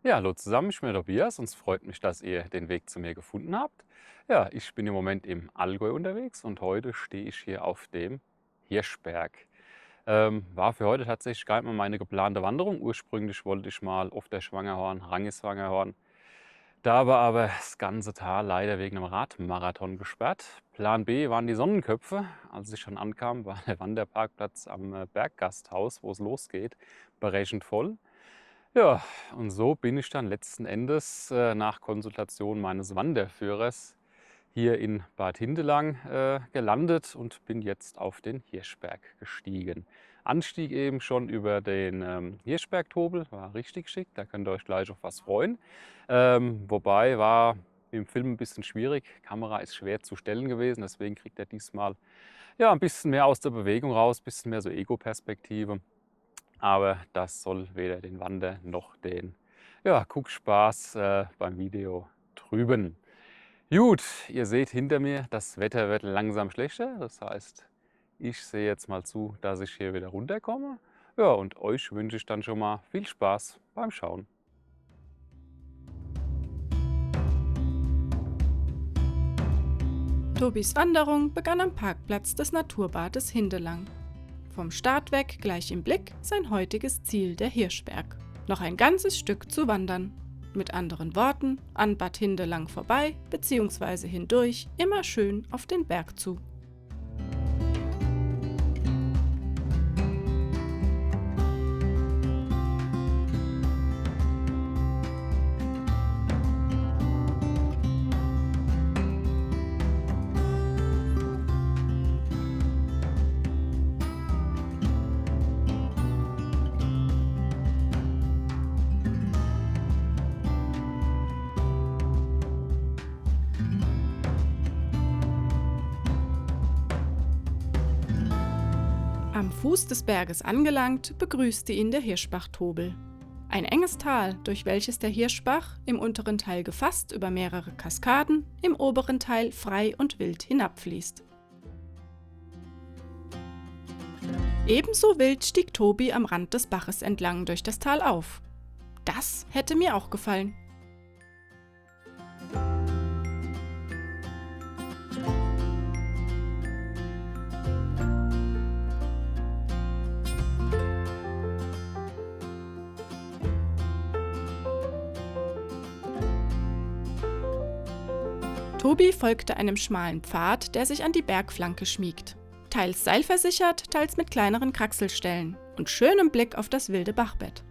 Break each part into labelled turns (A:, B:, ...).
A: Ja, hallo zusammen, ich bin der Tobias und es freut mich, dass ihr den Weg zu mir gefunden habt. Ja, ich bin im Moment im Allgäu unterwegs und heute stehe ich hier auf dem Hirschberg. War für heute tatsächlich gar nicht mal meine geplante Wanderung. Ursprünglich wollte ich mal auf der Schwangerhorn, Rangiswangerhorn. Da war aber das ganze Tal leider wegen einem Radmarathon gesperrt. Plan B waren die Sonnenköpfe. Als ich schon ankam, war der Wanderparkplatz am Berggasthaus, wo es losgeht, berechend voll. Ja, und so bin ich dann letzten Endes nach Konsultation meines Wanderführers hier in Bad Hindelang gelandet und bin jetzt auf den Hirschberg gestiegen. Anstieg eben schon über den Hirschbergtobel, war richtig schick, da könnt ihr euch gleich auf was freuen. Wobei war im Film ein bisschen schwierig, Kamera ist schwer zu stellen gewesen, deswegen kriegt er diesmal ja, ein bisschen mehr aus der Bewegung raus, ein bisschen mehr so Ego-Perspektive. Aber das soll weder den Wander noch den ja, Guckspaß beim Video trüben. Gut, ihr seht hinter mir, das Wetter wird langsam schlechter. Das heißt, ich sehe jetzt mal zu, dass ich hier wieder runterkomme. Ja, und euch wünsche ich dann schon mal viel Spaß beim Schauen.
B: Tobis Wanderung begann am Parkplatz des Naturbades Hindelang. Vom Start weg gleich im Blick sein heutiges Ziel, der Hirschberg. Noch ein ganzes Stück zu wandern. Mit anderen Worten, an Bad Hindelang vorbei bzw. hindurch, immer schön auf den Berg zu. Am Fuß des Berges angelangt, begrüßte ihn der Hirschbach-Tobel. Ein enges Tal, durch welches der Hirschbach, im unteren Teil gefasst über mehrere Kaskaden, im oberen Teil frei und wild hinabfließt. Ebenso wild stieg Tobi am Rand des Baches entlang durch das Tal auf. Das hätte mir auch gefallen. Tobi folgte einem schmalen Pfad, der sich an die Bergflanke schmiegt. Teils seilversichert, teils mit kleineren Kraxelstellen und schönem Blick auf das wilde Bachbett.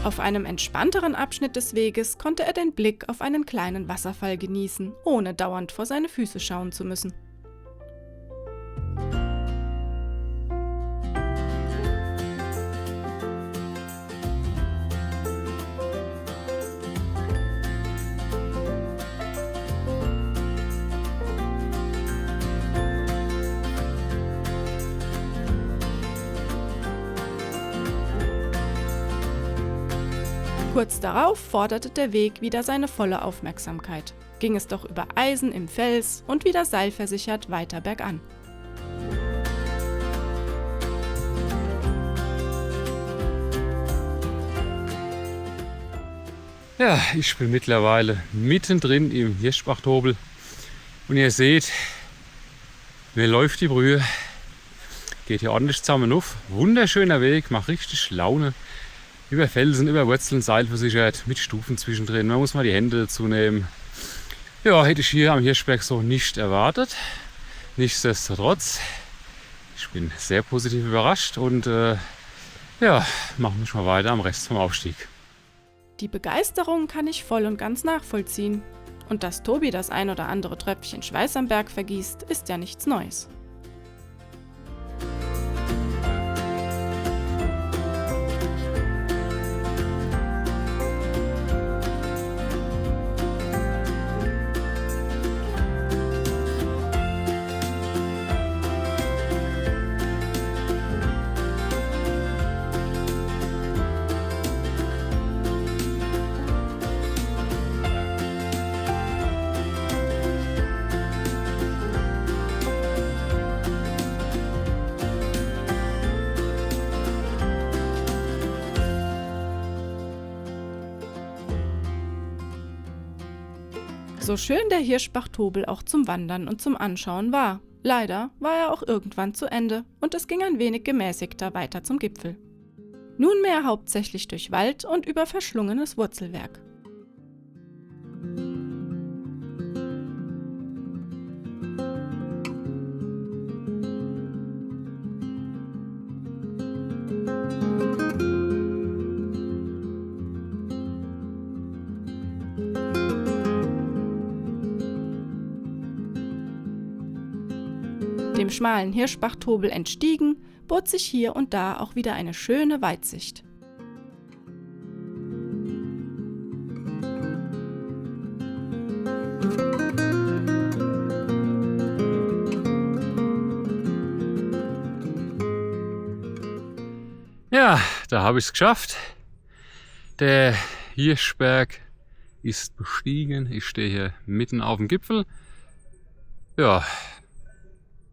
B: Auf einem entspannteren Abschnitt des Weges konnte er den Blick auf einen kleinen Wasserfall genießen, ohne dauernd vor seine Füße schauen zu müssen. Kurz darauf forderte der Weg wieder seine volle Aufmerksamkeit. Ging es doch über Eisen im Fels und wieder seilversichert weiter bergan.
A: Ja, ich bin mittlerweile mittendrin im Hirschbachthobel und ihr seht, mir läuft die Brühe. Geht hier ordentlich zusammen auf. Wunderschöner Weg, macht richtig Laune. Über Felsen, über Wurzeln, seilversichert, mit Stufen zwischendrin. Man muss mal die Hände dazu nehmen. Ja, hätte ich hier am Hirschberg so nicht erwartet. Nichtsdestotrotz, ich bin sehr positiv überrascht und ja, machen wir mal weiter am Rest vom Aufstieg.
B: Die Begeisterung kann ich voll und ganz nachvollziehen. Und dass Tobi das ein oder andere Tröpfchen Schweiß am Berg vergießt, ist ja nichts Neues. So schön der Hirschbach-Tobel auch zum Wandern und zum Anschauen war, leider war er auch irgendwann zu Ende und es ging ein wenig gemäßigter weiter zum Gipfel. Nunmehr hauptsächlich durch Wald und über verschlungenes Wurzelwerk. Dem schmalen Hirschbach-Tobel entstiegen, bot sich hier und da auch wieder eine schöne Weitsicht.
A: Ja, da habe ich es geschafft. Der Hirschberg ist bestiegen. Ich stehe hier mitten auf dem Gipfel. Ja,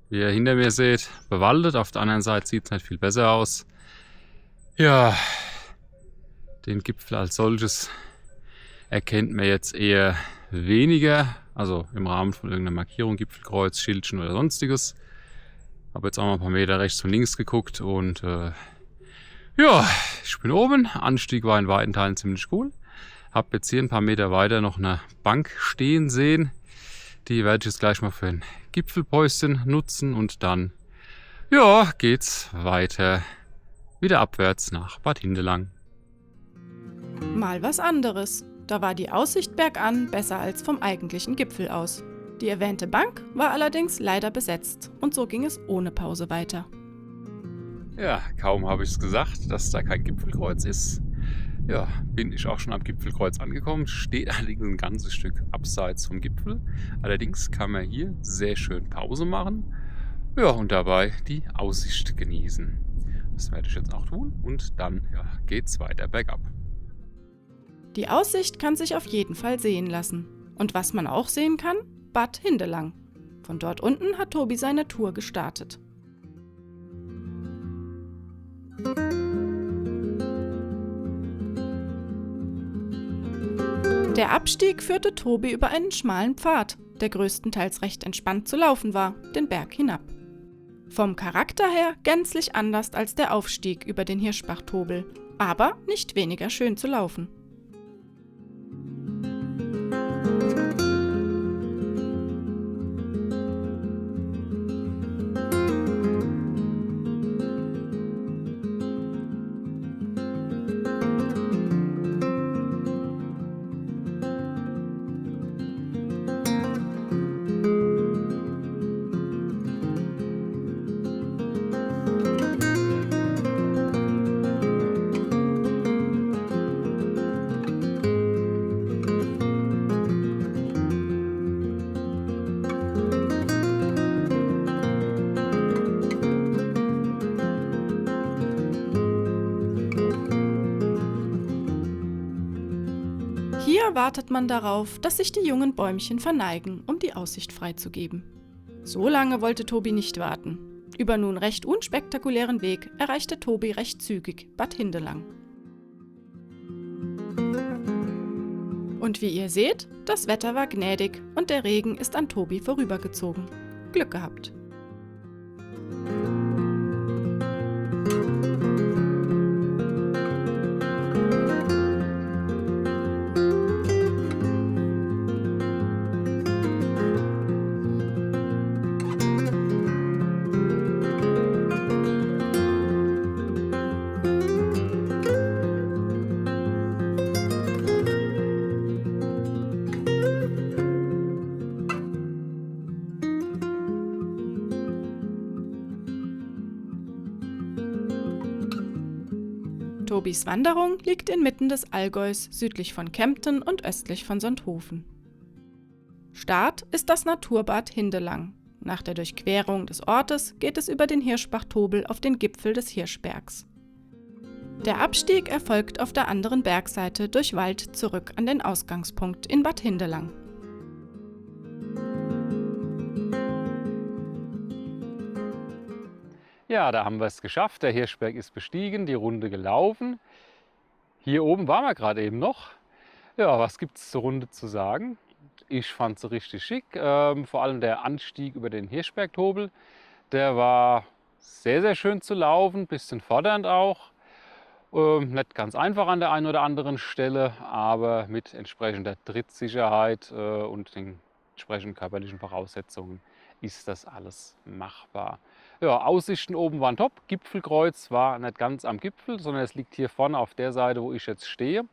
A: wie ihr hinter mir seht, bewaldet. Auf der anderen Seite sieht es nicht viel besser aus. Ja, den Gipfel als solches erkennt man jetzt eher weniger. Also im Rahmen von irgendeiner Markierung, Gipfelkreuz, Schildchen oder sonstiges. Habe jetzt auch mal ein paar Meter rechts und links geguckt und ja, ich bin oben. Anstieg war in weiten Teilen ziemlich cool. Hab jetzt hier ein paar Meter weiter noch eine Bank stehen sehen. Die werde ich jetzt gleich mal für ein Gipfelpäuschen nutzen und dann, ja, geht's weiter wieder abwärts nach Bad Hindelang.
B: Mal was anderes. Da war die Aussicht bergan besser als vom eigentlichen Gipfel aus. Die erwähnte Bank war allerdings leider besetzt und so ging es ohne Pause weiter.
A: Ja, kaum habe ich es gesagt, dass da kein Gipfelkreuz ist. Ja, bin ich auch schon am Gipfelkreuz angekommen. Steht allerdings ein ganzes Stück abseits vom Gipfel. Allerdings kann man hier sehr schön Pause machen. Ja, und dabei die Aussicht genießen. Das werde ich jetzt auch tun und dann geht's weiter bergab.
B: Die Aussicht kann sich auf jeden Fall sehen lassen. Und was man auch sehen kann? Bad Hindelang. Von dort unten hat Tobi seine Tour gestartet. Der Abstieg führte Tobi über einen schmalen Pfad, der größtenteils recht entspannt zu laufen war, den Berg hinab. Vom Charakter her gänzlich anders als der Aufstieg über den Hirschbach-Tobel, aber nicht weniger schön zu laufen. Hier wartet man darauf, dass sich die jungen Bäumchen verneigen, um die Aussicht freizugeben. So lange wollte Tobi nicht warten. Über nun recht unspektakulären Weg erreichte Tobi recht zügig Bad Hindelang. Und wie ihr seht, das Wetter war gnädig und der Regen ist an Tobi vorübergezogen. Glück gehabt. Tobis Wanderung liegt inmitten des Allgäus südlich von Kempten und östlich von Sonthofen. Start ist das Naturbad Hindelang. Nach der Durchquerung des Ortes geht es über den Hirschbach-Tobel auf den Gipfel des Hirschbergs. Der Abstieg erfolgt auf der anderen Bergseite durch Wald zurück an den Ausgangspunkt in Bad Hindelang.
A: Ja, da haben wir es geschafft. Der Hirschberg ist bestiegen, die Runde gelaufen. Hier oben waren wir gerade eben noch. Ja, was gibt es zur Runde zu sagen? Ich fand sie richtig schick. Vor allem der Anstieg über den Hirschbergtobel, der war sehr, sehr schön zu laufen, bisschen fordernd auch. Nicht ganz einfach an der einen oder anderen Stelle, aber mit entsprechender Trittsicherheit und den entsprechenden körperlichen Voraussetzungen ist das alles machbar. Ja, Aussichten oben waren top. Gipfelkreuz war nicht ganz am Gipfel, sondern es liegt hier vorne auf der Seite, wo ich jetzt stehe.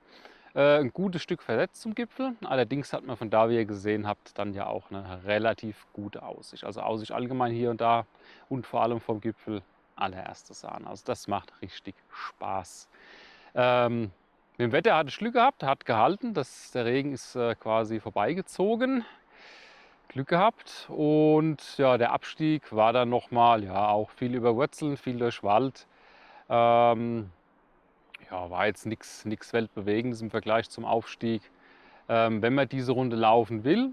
A: Ein gutes Stück versetzt zum Gipfel. Allerdings hat man von da, wie ihr gesehen habt, dann ja auch eine relativ gute Aussicht. Also Aussicht allgemein hier und da und vor allem vom Gipfel allererste Sahne. Also das macht richtig Spaß. Mit dem Wetter hatte ich Glück gehabt, hat gehalten. Der Regen ist quasi vorbeigezogen. Glück gehabt. Und ja, der Abstieg war dann nochmal, ja, auch viel über Wurzeln, viel durch Wald. Ähm, ja, war jetzt nichts Weltbewegendes im Vergleich zum Aufstieg. Wenn man diese Runde laufen will,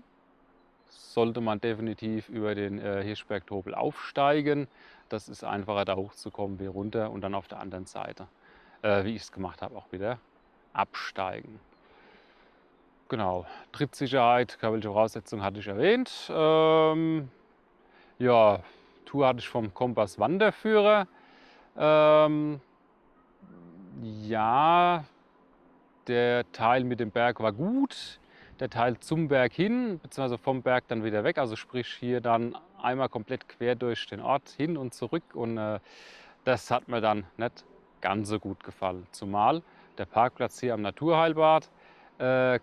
A: sollte man definitiv über den Hirschbergtobel aufsteigen. Das ist einfacher, da hochzukommen wie runter und dann auf der anderen Seite, wie ich es gemacht habe, auch wieder absteigen. Genau, Trittsicherheit, körperliche Voraussetzungen hatte ich erwähnt. Ja, Tour hatte ich vom Kompass Wanderführer. Ähm, ja, der Teil mit dem Berg war gut. Der Teil zum Berg hin, beziehungsweise vom Berg dann wieder weg. Also sprich hier dann einmal komplett quer durch den Ort hin und zurück. Und das hat mir dann nicht ganz so gut gefallen. Zumal der Parkplatz hier am Naturheilbad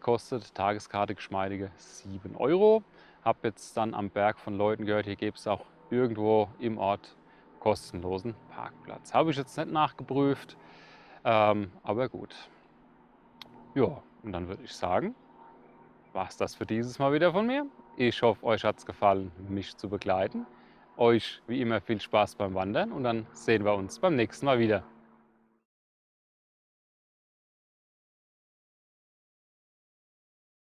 A: kostet Tageskarte geschmeidige 7 Euro. Habe jetzt dann am Berg von Leuten gehört, hier gäbe es auch irgendwo im Ort kostenlosen Parkplatz. Habe ich jetzt nicht nachgeprüft, aber gut. Ja, und dann würde ich sagen, war es das für dieses Mal wieder von mir. Ich hoffe, euch hat es gefallen, mich zu begleiten. Euch wie immer viel Spaß beim Wandern und dann sehen wir uns beim nächsten Mal wieder.